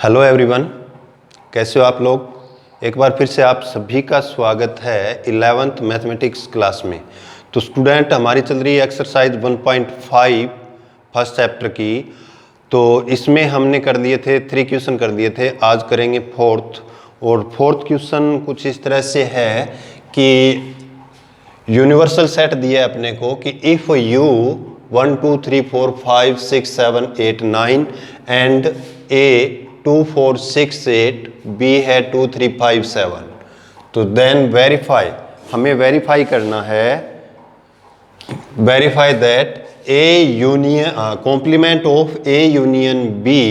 Hello everyone, कैसे हो आप लोग। एक बार फिर से आप सभी का स्वागत है 11th मैथमेटिक्स क्लास में। तो स्टूडेंट, हमारी चल रही है एक्सरसाइज 1.5 फर्स्ट चैप्टर की। तो इसमें हमने कर दिए थे 3 क्वेश्चन कर दिए थे, आज करेंगे फोर्थ। और फोर्थ क्वेश्चन कुछ इस तरह से है कि यूनिवर्सल सेट दिया है अपने को कि if you 1 2 3 4 5 6 7 8 9 and A 2 4 6 8 B है 2 3 5 7, तो देन वेरीफाई, हमें वेरीफाई करना है, verify that A union complement of A union B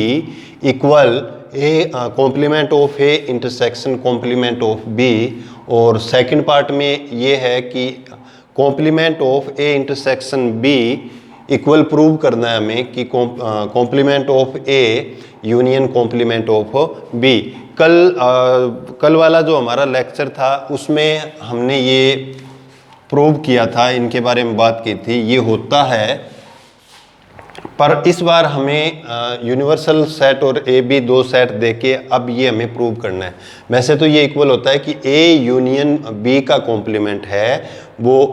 equal A complement of A intersection complement of B. और सेकंड पार्ट में ये है कि complement of A intersection B equal prove करना है हमें कि complement of A union complement of B. कल वाला जो हमारा लेक्चर था उसमें हमने ये प्रूव किया था, इनके बारे में बात की थी, ये होता है। पर इस बार हमें यूनिवर्सल सेट और ए बी दो सेट देके अब ये हमें प्रूव करना है। वैसे तो ये इक्वल होता है कि ए यूनियन बी का कॉम्प्लीमेंट है वो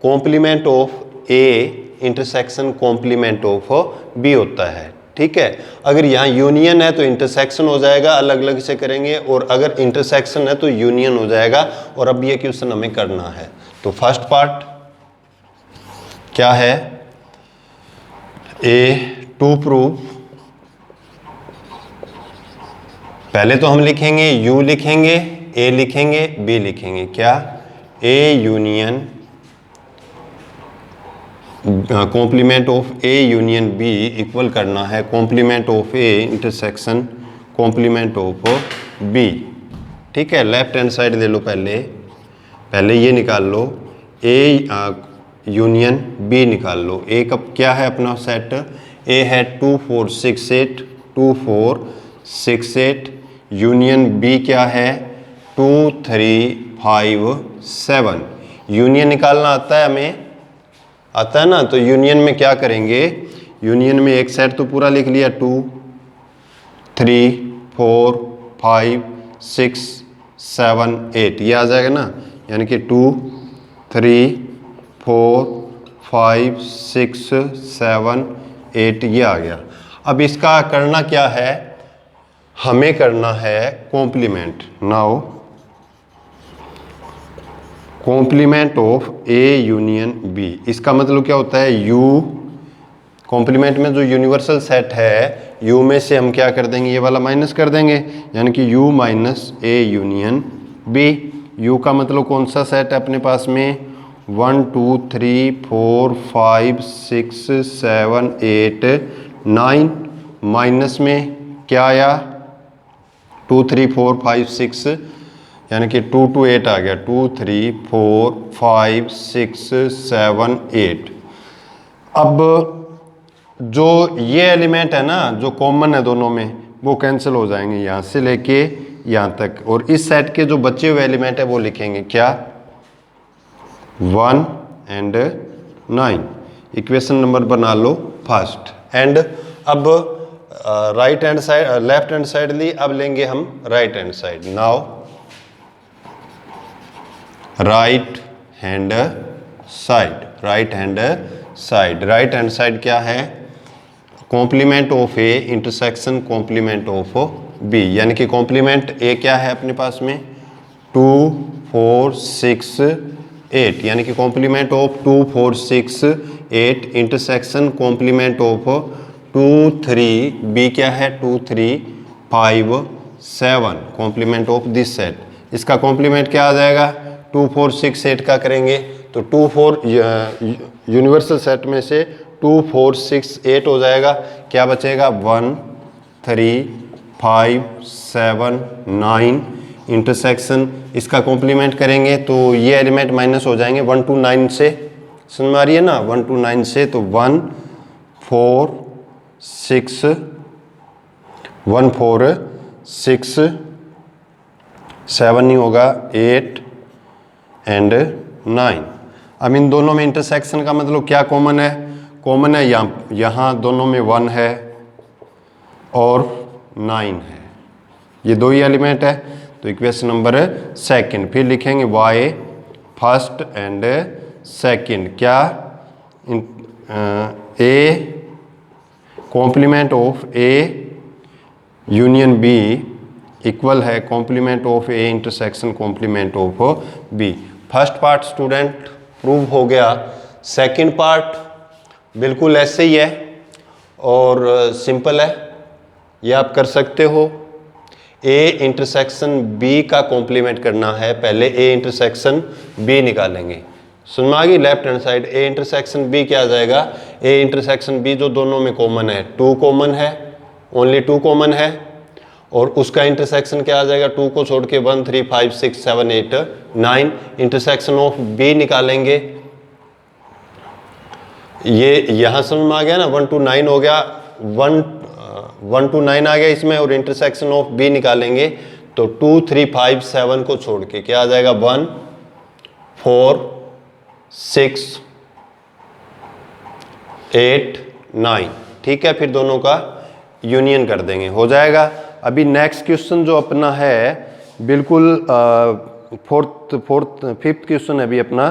complement of A intersection complement of B होता है, ठीक है। अगर यहाँ यूनियन है तो इंटरसेक्शन हो जाएगा, अलग अलग से करेंगे, और अगर इंटरसेक्शन है तो यूनियन हो जाएगा। और अब ये क्वेश्चन हमें करना है। तो फर्स्ट पार्ट क्या है, ए टू प्रूव, पहले तो हम लिखेंगे यू लिखेंगे, ए लिखेंगे, बी लिखेंगे। क्या, A union complement of A union B equal करना है complement of A intersection complement of B, ठीक है। लेफ्ट हैंड साइड ले लो, पहले ये निकाल लो, ए यूनियन बी निकाल लो। ए कब क्या है अपना सेट, ए है 2 4 6 8 2 4 6 8, यूनियन बी क्या है 2 3 5 7। यूनियन निकालना आता है हमें, आता है ना। तो यूनियन में क्या करेंगे, यूनियन में एक सेट तो पूरा लिख लिया 2 3 4 5 6 7 8, ये आ जाएगा ना, यानी कि 2 3 4 5 6 7 8 ये आ गया। अब इसका करना क्या है, हमें करना है complement. Now complement of A union B, इसका मतलब क्या होता है, यू कॉम्प्लीमेंट में जो यूनिवर्सल सेट है यू में से हम क्या कर देंगे, ये वाला माइनस कर देंगे, यानी कि U minus A union B. U का मतलब कौन सा सेट है अपने पास में, 1 2 3 4 5 6 7 8 9, माइनस में क्या आया 2 3 4 5 6, यानी कि 2 2 8 आ गया, 2 3 4 5 6 7 8। अब जो ये एलिमेंट है ना जो कॉमन है दोनों में, वो कैंसिल हो जाएंगे यहाँ से लेके यहाँ तक, और इस सेट के जो बचे हुए एलिमेंट है वो लिखेंगे क्या, 1 एंड 9। इक्वेशन नंबर बना लो फर्स्ट। एंड अब right hand side, left hand side ली, अब लेंगे हम right hand side. Now right hand side, right hand side, right hand side क्या है, complement of A intersection complement of B, यानी कि कॉम्प्लीमेंट ए क्या है अपने पास में 2 4 6 8, यानी कि complement of 2 4 6 8 intersection complement of 2 3, B क्या है 2 3 5 7, कॉम्प्लीमेंट ऑफ दिस सेट। इसका कॉम्प्लीमेंट क्या आ जाएगा, 2 4 6 8 का करेंगे तो 2 4 यूनिवर्सल सेट में से 2 4 6 8 हो जाएगा, क्या बचेगा 1 3 5 7 9 इंटरसेक्शन। इसका कॉम्प्लीमेंट करेंगे तो ये एलिमेंट माइनस हो जाएंगे 1 2 9 से, समझ में आ रही है ना, 1 2 9 से, तो 1 4 6 1 4 6 7 नहीं होगा 8 एंड 9। अब इन दोनों में इंटरसेक्शन का मतलब क्या कॉमन है, कॉमन है यहाँ दोनों में 1 है और 9 है, ये दो ही एलिमेंट है, तो इक्वेशन नंबर सेकंड। फिर लिखेंगे वाई फर्स्ट एंड सेकंड, क्या A complement of A union B equal है complement of A intersection complement of B. First part student prove हो गया। सेकंड पार्ट बिल्कुल ऐसे ही है और सिंपल है, ये आप कर सकते हो। ए इंटरसेक्शन बी का कॉम्प्लीमेंट करना है, पहले ए इंटरसेक्शन बी निकालेंगे। सुन में आ गई? Left hand side A intersection B क्या आ जाएगा? ए इंटरसेक्शन बी जो दोनों में कॉमन है, 2 कॉमन है, ओनली 2 कॉमन है, और उसका इंटरसेक्शन क्या आ जाएगा? 2 को छोड़ के 1 3 5 6 7 8 9। इंटरसेक्शन ऑफ बी निकालेंगे, ये यहां समझ में आ गया ना, 1 to 9 हो गया, 1 to 9 आ गया इसमें, और इंटरसेक्शन ऑफ बी निकालेंगे तो 2 3 5 7 को छोड़ के क्या आ जाएगा? 1 4 6 8 9। ठीक है, फिर दोनों का यूनियन कर देंगे, हो जाएगा। अभी नेक्स्ट क्वेश्चन जो अपना है बिल्कुल फिफ्थ क्वेश्चन है अभी अपना,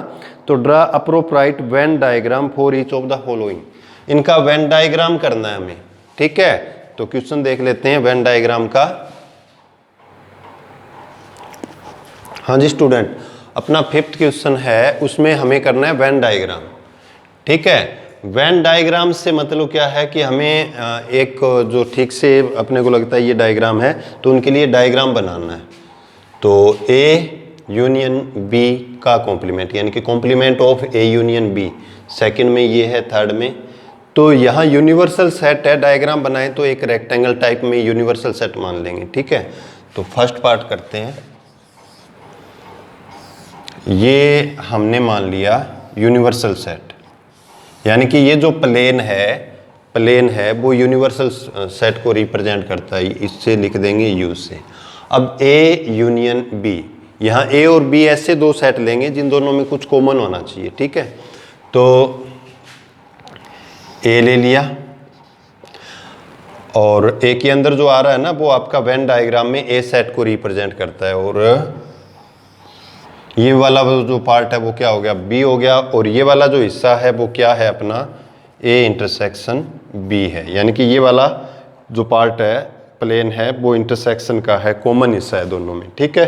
तो draw appropriate Venn diagram for each of the following. इनका वेन डायग्राम करना है हमें। ठीक है, तो क्वेश्चन देख लेते हैं वेन डायग्राम का। हाँ जी स्टूडेंट, अपना फिफ्थ क्वेश्चन है, उसमें हमें करना है वेन डायग्राम। ठीक है, वेन डायग्राम से मतलब क्या है कि हमें एक जो ठीक से अपने को लगता है ये डायग्राम है, तो उनके लिए डायग्राम बनाना है। तो ए यूनियन बी का कॉम्प्लीमेंट, यानी कि complement of A union B, second में ये है, थर्ड में। तो यहाँ यूनिवर्सल सेट है, डायग्राम बनाए तो एक रेक्टेंगल टाइप में यूनिवर्सल सेट मान लेंगे। ठीक है, तो फर्स्ट पार्ट करते हैं। ये हमने मान लिया यूनिवर्सल सेट, यानी कि ये जो प्लेन है वो यूनिवर्सल सेट को रिप्रेजेंट करता है, इससे लिख देंगे यू से। अब ए यूनियन बी, यहाँ ए और बी ऐसे दो सेट लेंगे जिन दोनों में कुछ कॉमन होना चाहिए। ठीक है, तो ए ले लिया, और ए के अंदर जो आ रहा है ना वो आपका वेन डायग्राम में ए सेट को रिप्रेजेंट करता है, और ये वाला जो पार्ट है वो क्या हो गया? बी हो गया, और ये वाला जो हिस्सा है वो क्या है? अपना ए इंटरसेक्शन बी है, यानी कि ये वाला जो पार्ट है प्लेन है वो इंटरसेक्शन का है, कॉमन हिस्सा है दोनों में। ठीक है,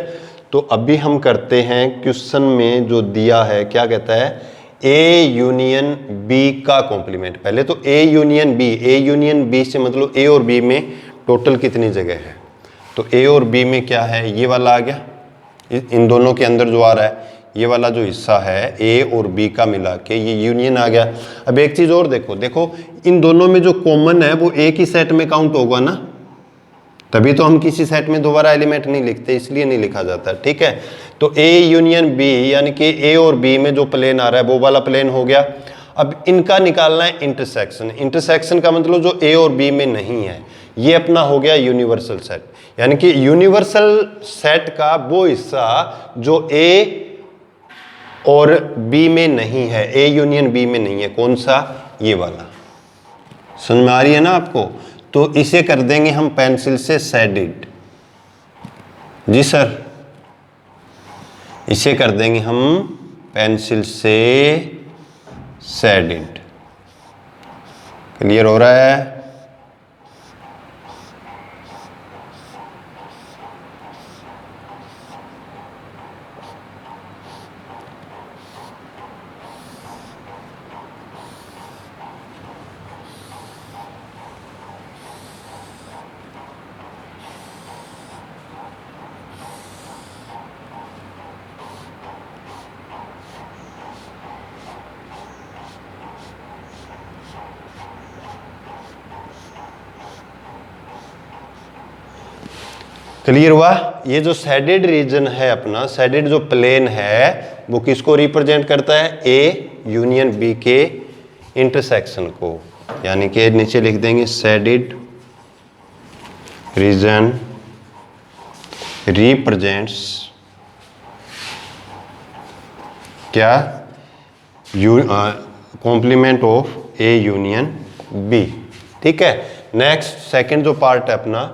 तो अभी हम करते हैं क्वेश्चन में जो दिया है, क्या कहता है? ए यूनियन बी का कॉम्प्लीमेंट। पहले तो A union B, A union B से मतलब ए और बी में टोटल कितनी जगह है? तो ए और बी में क्या है? ये वाला आ गया, इन दोनों के अंदर जो आ रहा है ये वाला जो हिस्सा है ए और बी का मिला के ये यूनियन आ गया। अब एक चीज और देखो इन दोनों में जो कॉमन है वो एक ही सेट में काउंट होगा ना, तभी तो हम किसी सेट में दोबारा एलिमेंट नहीं लिखते, इसलिए नहीं लिखा जाता। ठीक है, तो ए यूनियन बी, यानी कि ए और बी में जो प्लेन आ रहा है वो वाला प्लेन हो गया। अब इनका निकालना है इंटरसेक्शन। इंटरसेक्शन का मतलब जो ए और बी में नहीं है, ये अपना हो गया यूनिवर्सल सेट, यानी कि यूनिवर्सल सेट का वो हिस्सा जो ए और बी में नहीं है, ए यूनियन बी में नहीं है। कौन सा? ये वाला। समझ में आ रही है ना आपको? तो इसे कर देंगे हम पेंसिल से शेडेड। जी सर, इसे कर देंगे हम पेंसिल से शेडेड। क्लियर हो रहा है? क्लियर हुआ? ये जो शेडेड रीजन है अपना, शेडेड जो प्लेन है वो किसको रिप्रेजेंट करता है? ए यूनियन बी के इंटरसेक्शन को, यानी कि नीचे लिख देंगे शेडेड रीजन रिप्रेजेंट्स क्या? Complement of A union B. ठीक है, नेक्स्ट सेकंड जो पार्ट है अपना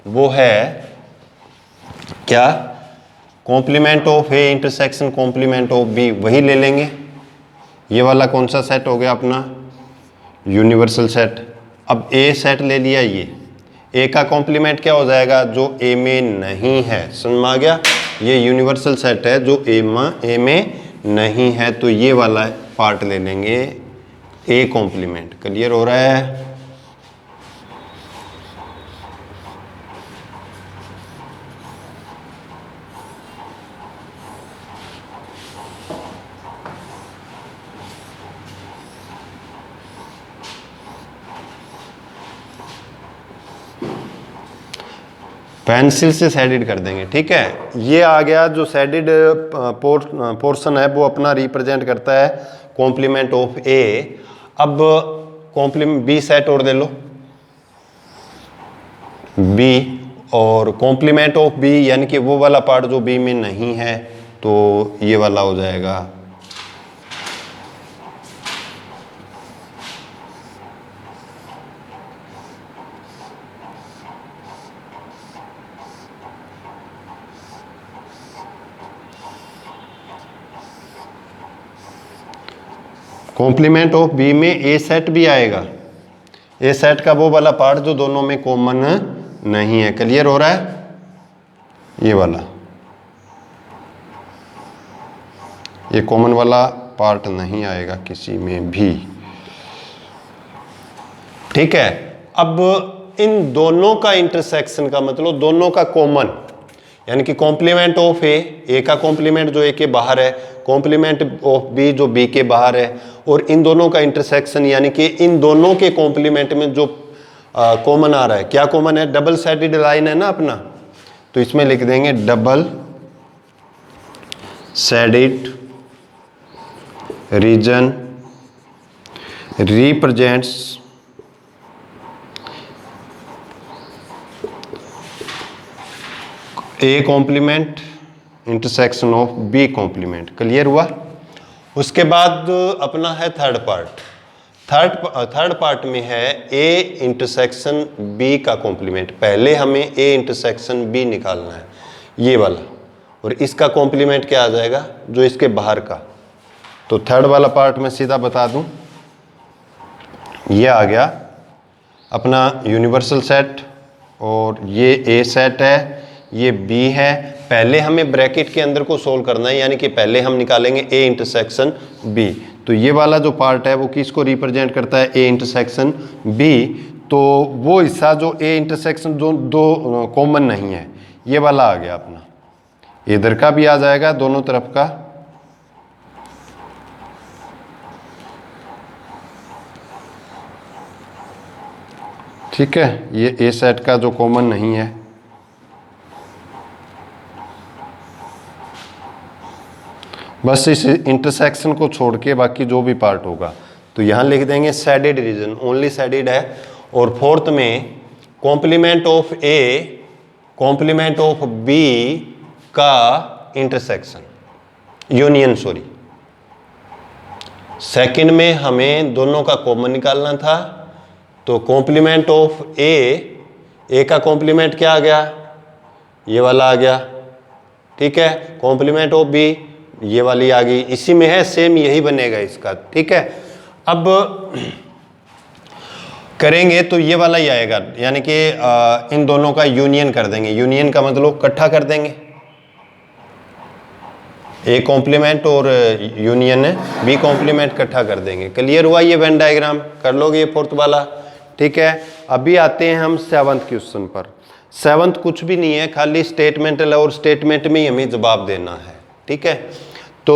वो है क्या, complement of A intersection complement of B, वही ले लेंगे। ये वाला कौन सा सेट हो गया अपना, यूनिवर्सल सेट। अब ए सेट ले लिया, ये ए का कॉम्प्लीमेंट क्या हो जाएगा, जो ए में नहीं है, समझ में आ गया। ये यूनिवर्सल सेट है जो ए में नहीं है, तो ये वाला पार्ट ले लेंगे ए कॉम्प्लीमेंट। क्लियर हो रहा है। पेंसिल से शेडेड कर देंगे, ठीक है। ये आ गया जो शेडेड पोर्शन है वो अपना रिप्रेजेंट करता है कॉम्प्लीमेंट ऑफ ए। अब कॉम्प्लीमेंट बी सेट और दे लो, बी और कॉम्प्लीमेंट ऑफ बी यानी कि वो वाला पार्ट जो बी में नहीं है, तो ये वाला हो जाएगा कॉम्प्लीमेंट ऑफ बी में ए सेट भी आएगा, ए सेट का वो वाला पार्ट जो दोनों में कॉमन नहीं है। क्लियर हो रहा है। ये वाला, ये कॉमन वाला पार्ट नहीं आएगा किसी में भी, ठीक है। अब इन दोनों का इंटरसेक्शन का मतलब दोनों का कॉमन, यानी कि कॉम्प्लीमेंट ऑफ ए का कॉम्प्लीमेंट जो ए के बाहर है, कॉम्प्लीमेंट ऑफ बी जो बी के बाहर है, और इन दोनों का इंटरसेक्शन यानी कि इन दोनों के कॉम्प्लीमेंट में जो कॉमन आ रहा है। क्या कॉमन है, डबल साइडेड लाइन है ना अपना, तो इसमें लिख देंगे double sided region represents A complement intersection of B complement. Clear हुआ। उसके बाद अपना है थर्ड पार्ट। थर्ड पार्ट में है ए इंटरसेक्शन बी का कॉम्प्लीमेंट। पहले हमें ए इंटरसेक्शन बी निकालना है, ये वाला, और इसका कॉम्प्लीमेंट क्या आ जाएगा, जो इसके बाहर का। तो थर्ड वाला पार्ट मैं सीधा बता दूं, ये आ गया अपना यूनिवर्सल सेट, और ये ए सेट है, ये बी है। पहले हमें ब्रैकेट के अंदर को सोल्व करना है, यानी कि पहले हम निकालेंगे ए इंटरसेक्शन बी। तो ये वाला जो पार्ट है वो किसको रिप्रेजेंट करता है, ए इंटरसेक्शन बी। तो वो हिस्सा जो ए इंटरसेक्शन जो दो कॉमन नहीं है, ये वाला आ गया अपना। इधर का भी आ जाएगा, दोनों तरफ का। ठीक है, ये ए सेट का जो कॉमन नहीं है। बस इस इंटरसेक्शन को छोड़ के बाकी जो भी पार्ट होगा, तो यहाँ लिख देंगे शेडेड रीजन, ओनली शेडेड है। और फोर्थ में complement of A complement of B का इंटरसेक्शन, यूनियन सॉरी। सेकंड में हमें दोनों का कॉमन निकालना था, तो कॉम्प्लीमेंट ऑफ ए का कॉम्प्लीमेंट क्या आ गया, ये वाला आ गया, ठीक है। कॉम्प्लीमेंट ऑफ बी ये वाली आ गई, इसी में है, सेम यही बनेगा इसका, ठीक है। अब करेंगे तो ये वाला ही आएगा, यानी कि इन दोनों का यूनियन कर देंगे। यूनियन का मतलब इकट्ठा कर देंगे, ए कॉम्प्लीमेंट और यूनियन बी कॉम्प्लीमेंट इकट्ठा कर देंगे। क्लियर हुआ। ये वेन डायग्राम कर लोगे, ये फोर्थ वाला, ठीक है। अभी आते हैं हम सेवंथ क्वेश्चन पर। सेवंथ कुछ भी नहीं है, खाली स्टेटमेंटल है, और स्टेटमेंट में ही हमें जवाब देना है, ठीक है। तो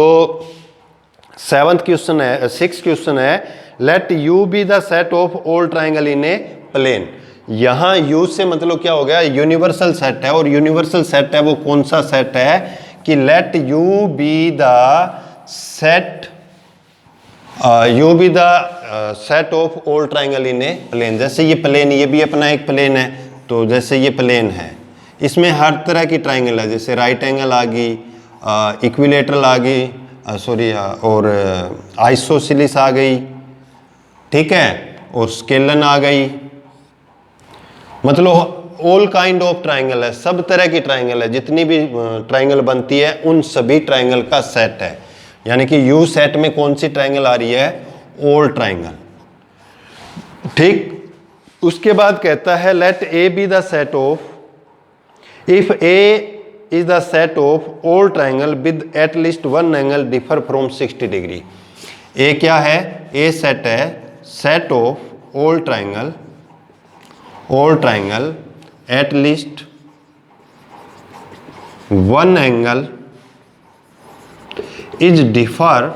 सेवंथ क्वेश्चन है, सिक्स क्वेश्चन है, let U be the set of all triangle in a plane. यहां यू से मतलब क्या हो गया, यूनिवर्सल सेट है, और यूनिवर्सल सेट है वो कौन सा सेट है कि let U be the set set of all triangle in a plane. जैसे ये प्लेन, ये भी अपना एक प्लेन है, तो जैसे ये प्लेन है, इसमें हर तरह की ट्राइंगल है, जैसे राइट एंगल आ गई, इक्विलेटरल आ गई, सॉरी, और आइसोसिलिस आ गई, ठीक है, और स्केलन आ गई। मतलब ऑल काइंड ऑफ ट्राइंगल है, सब तरह की ट्राइंगल है, जितनी भी ट्राइंगल बनती है उन सभी ट्राइंगल का सेट है। यानी कि यू सेट में कौन सी ट्राइंगल आ रही है? All triangle. ठीक, उसके बाद कहता है let A B the set of, if A is the set of all triangle with at least one angle differ from 60 degree. A क्या है? ए सेट है, set of all triangle at least one angle is differ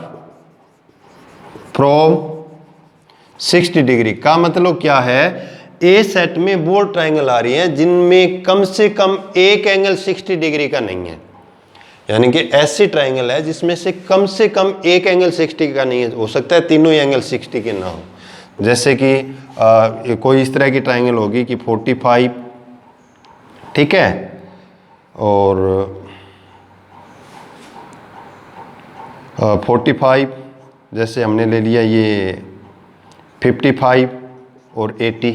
from 60 degree. का मतलब क्या है? A set में वो triangle आ रही है जिनमें कम से कम एक एंगल 60 डिग्री का नहीं है। यानी कि ऐसी ट्राइंगल है जिसमें से कम एक एंगल 60 का नहीं है। हो सकता है तीनों ही एंगल 60 के ना हो। जैसे कि कोई इस तरह की ट्राइंगल होगी कि 45, ठीक है, और 45, जैसे हमने ले लिया ये 55 और 80।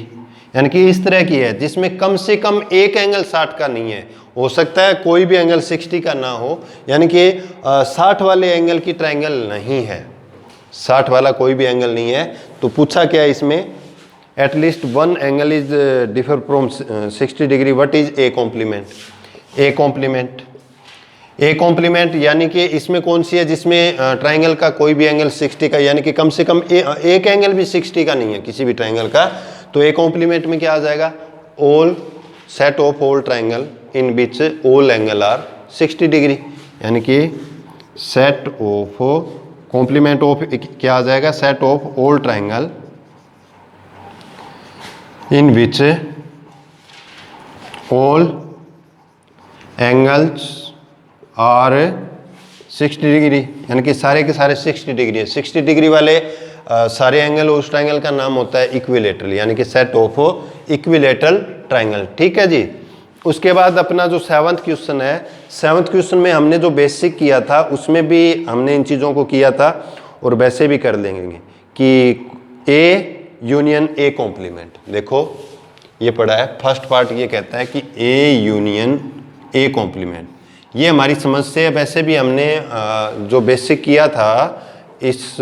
यानी कि इस तरह की है जिसमें कम से कम एक एंगल 60 का नहीं है। हो सकता है कोई भी एंगल 60 का ना हो, यानी कि 60 वाले एंगल की ट्राइंगल नहीं है, 60 वाला कोई भी एंगल नहीं है। तो पूछा क्या है इसमें? At least one angle is differ from 60 degree, what is A complement? A complement, A complement यानी कि इसमें कौन सी है जिसमें ट्राइंगल का कोई भी एंगल 60 का, यानी कि कम से कम एक एंगल भी 60 का नहीं है किसी भी ट्राइंगल का। तो ए कॉम्प्लीमेंट में क्या आ जाएगा? All set of all triangle in which all angle are 60 degree. यानी कि सेट ऑफ कॉम्प्लीमेंट ऑफ क्या आ जाएगा? Set of all triangle in which all angles are 60 degree. यानी कि सारे के सारे 60 डिग्री है। 60 डिग्री वाले सारे एंगल, उस ट्राइंगल का नाम होता है इक्विलेटरल, यानी कि सेट ऑफ इक्विलेटरल ट्राइंगल। ठीक है जी। उसके बाद अपना जो 7th क्वेश्चन है, 7th क्वेश्चन में हमने जो बेसिक किया था उसमें भी हमने इन चीज़ों को किया था और वैसे भी कर लेंगे कि ए यूनियन ए कॉम्प्लीमेंट। देखो ये पढ़ा है, फर्स्ट पार्ट ये कहता है कि ए यूनियन ए कॉम्प्लीमेंट। ये हमारी समझ से वैसे भी हमने जो बेसिक किया था इस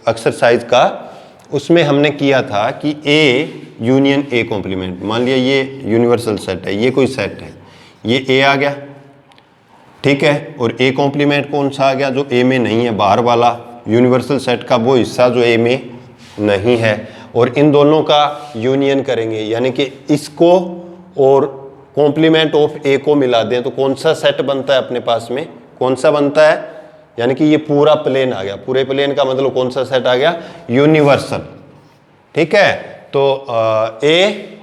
एक्सरसाइज का, उसमें हमने किया था कि ए यूनियन ए कॉम्प्लीमेंट। मान लिया ये यूनिवर्सल सेट है, ये कोई सेट है, ये ए आ गया, ठीक है, और ए कॉम्प्लीमेंट कौन सा आ गया? जो ए में नहीं है, बाहर वाला यूनिवर्सल सेट का वो हिस्सा जो ए में नहीं है। और इन दोनों का यूनियन करेंगे, यानी कि इसको और कॉम्प्लीमेंट ऑफ ए को मिला दें तो कौन सा सेट बनता है अपने पास में? कौन सा बनता है? यानी कि ये पूरा प्लेन आ गया। पूरे प्लेन का मतलब कौन सा सेट आ गया? यूनिवर्सल। ठीक है, तो A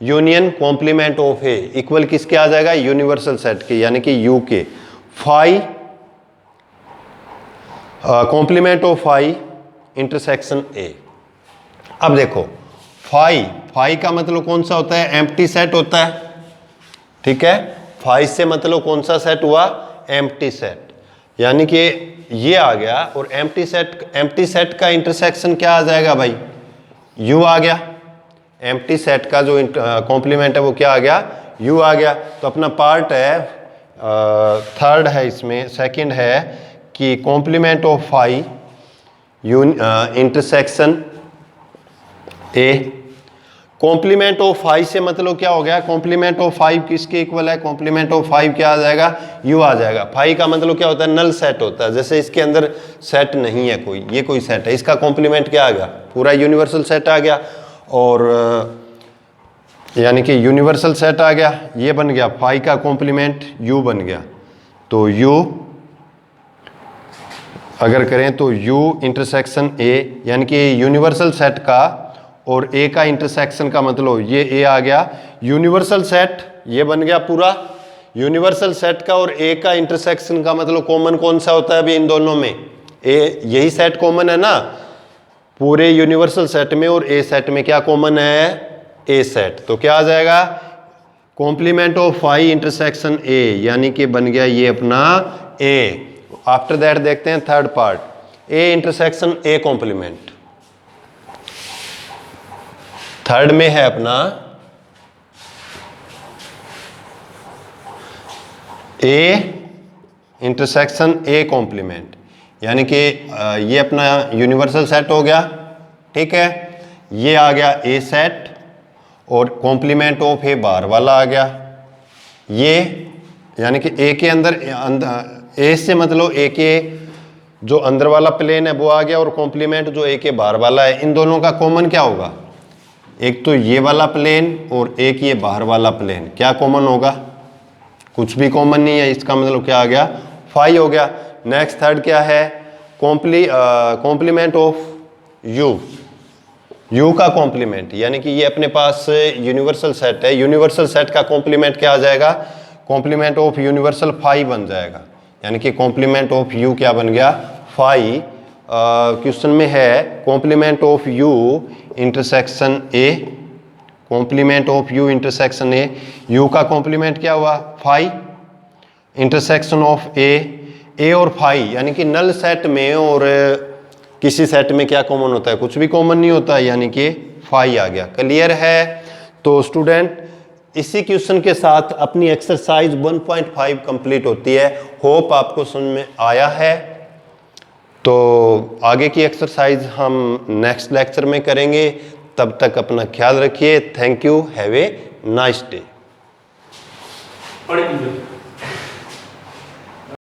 union complement of A equal किसके आ जाएगा? यूनिवर्सल सेट के, यानी कि यू के। Phi complement of phi intersection A. अब देखो फाई, फाई का मतलब कौन सा होता है? एम्प्टी सेट होता है। ठीक है, फाई से मतलब कौन सा सेट हुआ? Empty set. यानी कि ये आ गया और एम्प्टी सेट का इंटरसेक्शन क्या आ जाएगा भाई? यू आ गया। एम्प्टी सेट का जो कॉम्प्लीमेंट है वो क्या आ गया? यू आ गया। तो अपना पार्ट है थर्ड है, इसमें सेकंड है कि complement of phi intersection A. Complement of 5 से मतलब क्या हो गया? कॉम्प्लीमेंट ऑफ 5 किसके इक्वल है? कॉम्प्लीमेंट ऑफ 5 क्या आ जाएगा? यू आ जाएगा। 5 का मतलब क्या होता है? नल सेट होता है। जैसे इसके अंदर सेट नहीं है कोई, ये कोई सेट है, इसका कॉम्प्लीमेंट क्या आ गया? पूरा यूनिवर्सल सेट आ गया। और यानी कि यूनिवर्सल सेट आ गया, ये बन गया 5 का कॉम्प्लीमेंट यू बन गया। तो यू अगर करें तो यू इंटरसेक्शन ए, यानी कि यूनिवर्सल सेट का और ए का इंटरसेक्शन का मतलब ये ए आ गया। यूनिवर्सल सेट ये बन गया पूरा। यूनिवर्सल सेट का और ए का इंटरसेक्शन का मतलब कॉमन कौन सा होता है अभी इन दोनों में? ए, यही सेट कॉमन है ना पूरे यूनिवर्सल सेट में, और ए सेट में क्या कॉमन है? A set. तो क्या आ जाएगा? Complement of phi intersection A, यानी कि बन गया ये अपना ए। आफ्टर दैट देखते हैं third part, A intersection A complement. Third में है अपना ए इंटरसेक्शन ए कॉम्प्लीमेंट, यानी कि ये अपना यूनिवर्सल सेट हो गया, ठीक है। ये आ गया ए सेट और कॉम्प्लीमेंट ऑफ ए बाहर वाला आ गया। ये यानी कि ए के अंदर ए से मतलब ए के जो अंदर वाला प्लेन है वो आ गया और कॉम्प्लीमेंट जो ए के बाहर वाला है, इन दोनों का कॉमन क्या होगा? एक तो ये वाला प्लेन और एक ये बाहर वाला प्लेन, क्या कॉमन होगा? कुछ भी कॉमन नहीं है, इसका मतलब क्या आ गया? फाई हो गया। नेक्स्ट थर्ड क्या है? कॉम्प्लीमेंट ऑफ यू, यू का कॉम्प्लीमेंट, यानी कि ये अपने पास यूनिवर्सल सेट है, यूनिवर्सल सेट का कॉम्प्लीमेंट क्या आ जाएगा? कॉम्प्लीमेंट ऑफ यूनिवर्सल फाई बन जाएगा, यानी कि कॉम्प्लीमेंट ऑफ यू क्या बन गया? फाई। क्वेश्चन में है complement of U intersection A, complement of U intersection A, U का कॉम्प्लीमेंट क्या हुआ? फाई। इंटरसेक्शन ऑफ ए और फाई, यानी कि नल सेट में और किसी सेट में क्या कॉमन होता है? कुछ भी कॉमन नहीं होता, यानी कि फाई आ गया। क्लियर है? तो स्टूडेंट इसी क्वेश्चन के साथ अपनी एक्सरसाइज 1.5 कंप्लीट होती है। होप आपको समझ में आया है। तो आगे की एक्सरसाइज हम नेक्स्ट लेक्चर में करेंगे, तब तक अपना ख्याल रखिए। Thank you, have a nice day.